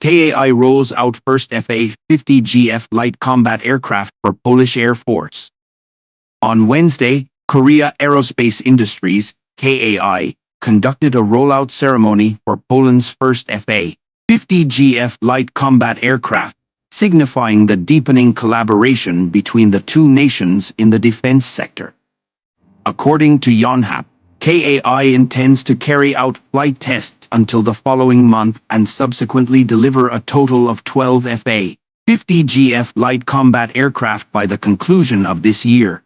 KAI rolls out first FA-50GF light combat aircraft for Polish Air Force. On Wednesday, Korea Aerospace Industries, KAI, conducted a rollout ceremony for Poland's first FA-50GF light combat aircraft, signifying the deepening collaboration between the two nations in the defense sector. According to Yonhap, KAI intends to carry out flight tests until the following month and subsequently deliver a total of 12 FA-50GF light combat aircraft by the conclusion of this year.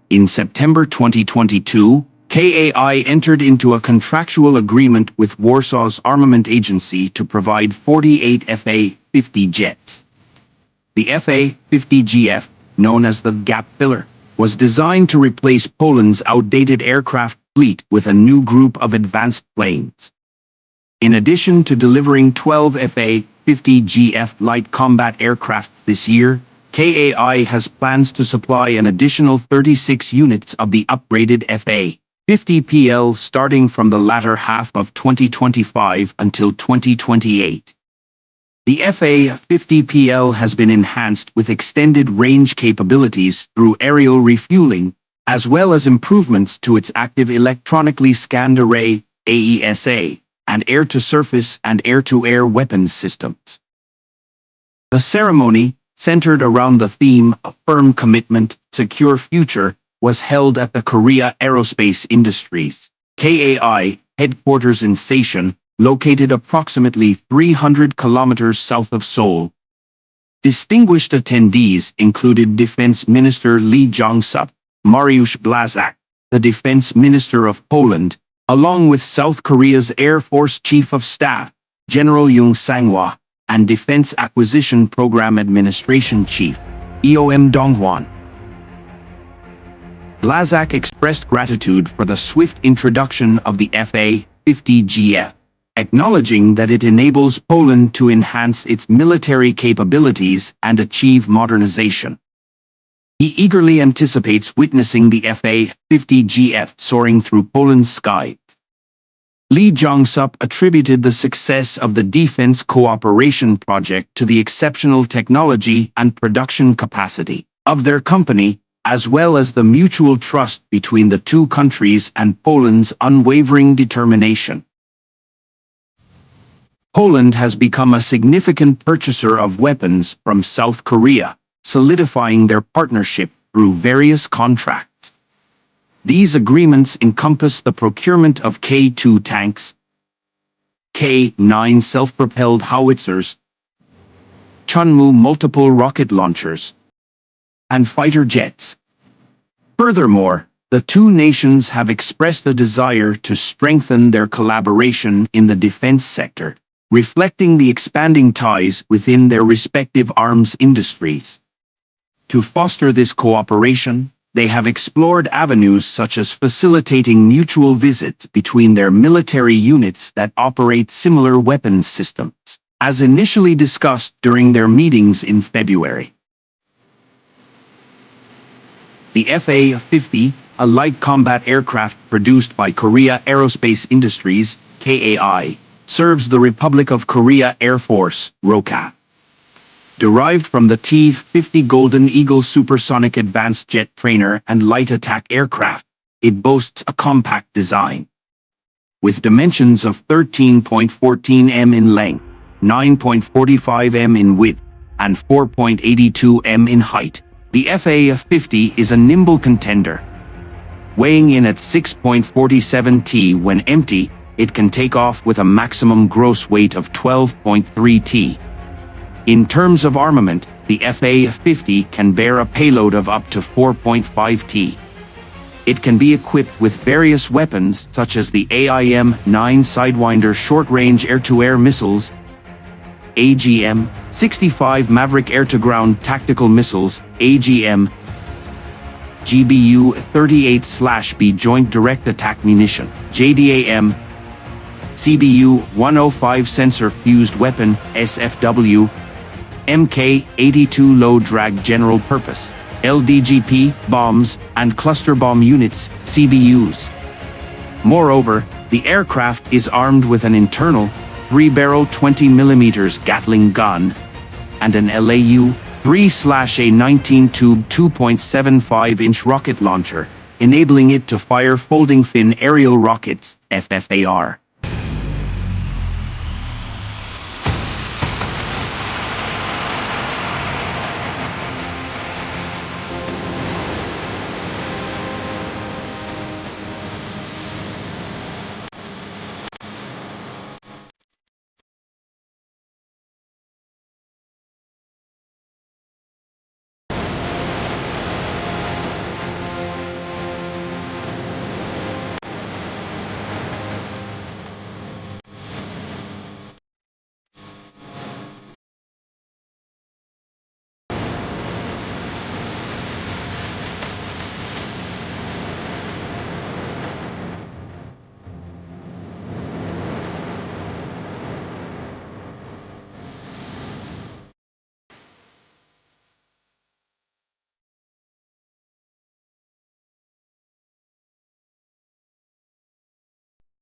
In September 2022, KAI entered into a contractual agreement with Warsaw's armament agency to provide 48 FA-50 jets. The FA-50GF, known as the gap filler, was designed to replace Poland's outdated aircraft fleet with a new group of advanced planes. In addition to delivering 12 FA-50GF light combat aircraft this year, KAI has plans to supply an additional 36 units of the upgraded FA-50PL starting from the latter half of 2025 until 2028. The FA-50PL has been enhanced with extended range capabilities through aerial refueling, as well as improvements to its active electronically scanned array (AESA) and air-to-surface and air-to-air weapons systems. The ceremony, centered around the theme of Firm Commitment, Secure Future, was held at the Korea Aerospace Industries, KAI, headquarters in Sation, located approximately 300 kilometers south of Seoul. Distinguished attendees included Defense Minister Lee Jong-sup, Mariusz Błaszczak, the Defense Minister of Poland, along with South Korea's Air Force Chief of Staff, General Yoon Sang-hwa, and Defense Acquisition Program Administration Chief, EOM Dong-hwan. Błaszczak expressed gratitude for the swift introduction of the FA-50GF, acknowledging that it enables Poland to enhance its military capabilities and achieve modernization. He eagerly anticipates witnessing the FA-50GF soaring through Poland's skies. Lee Jong-sup attributed the success of the Defense Cooperation Project to the exceptional technology and production capacity of their company, as well as the mutual trust between the two countries and Poland's unwavering determination. Poland has become a significant purchaser of weapons from South Korea, solidifying their partnership through various contracts. These agreements encompass the procurement of K-2 tanks, K-9 self-propelled howitzers, Chunmoo multiple rocket launchers, and fighter jets. Furthermore, the two nations have expressed a desire to strengthen their collaboration in the defense sector, reflecting the expanding ties within their respective arms industries. To foster this cooperation, they have explored avenues such as facilitating mutual visits between their military units that operate similar weapons systems, as initially discussed during their meetings in February. The FA-50, a light combat aircraft produced by Korea Aerospace Industries, KAI, serves the Republic of Korea Air Force, ROKA. Derived from the T-50 Golden Eagle supersonic advanced jet trainer and light attack aircraft, it boasts a compact design. With dimensions of 13.14 m in length, 9.45 m in width, and 4.82 m in height, the FA-50 is a nimble contender. Weighing in at 6.47 t when empty, it can take off with a maximum gross weight of 12.3 t. In terms of armament, the FA-50 can bear a payload of up to 4.5 t. It can be equipped with various weapons such as the AIM-9 Sidewinder short-range air-to-air missiles, AGM-65 Maverick air-to-ground tactical missiles, AGM, GBU-38/B Joint Direct Attack Munition, JDAM, CBU-105 Sensor Fused Weapon, SFW, MK-82 Low Drag General Purpose, LDGP, bombs, and cluster bomb units, CBUs. Moreover, The aircraft is armed with an internal 3-barrel 20mm Gatling gun and an LAU 3/A19-tube 2.75-inch rocket launcher, enabling it to fire folding fin aerial rockets (FFAR).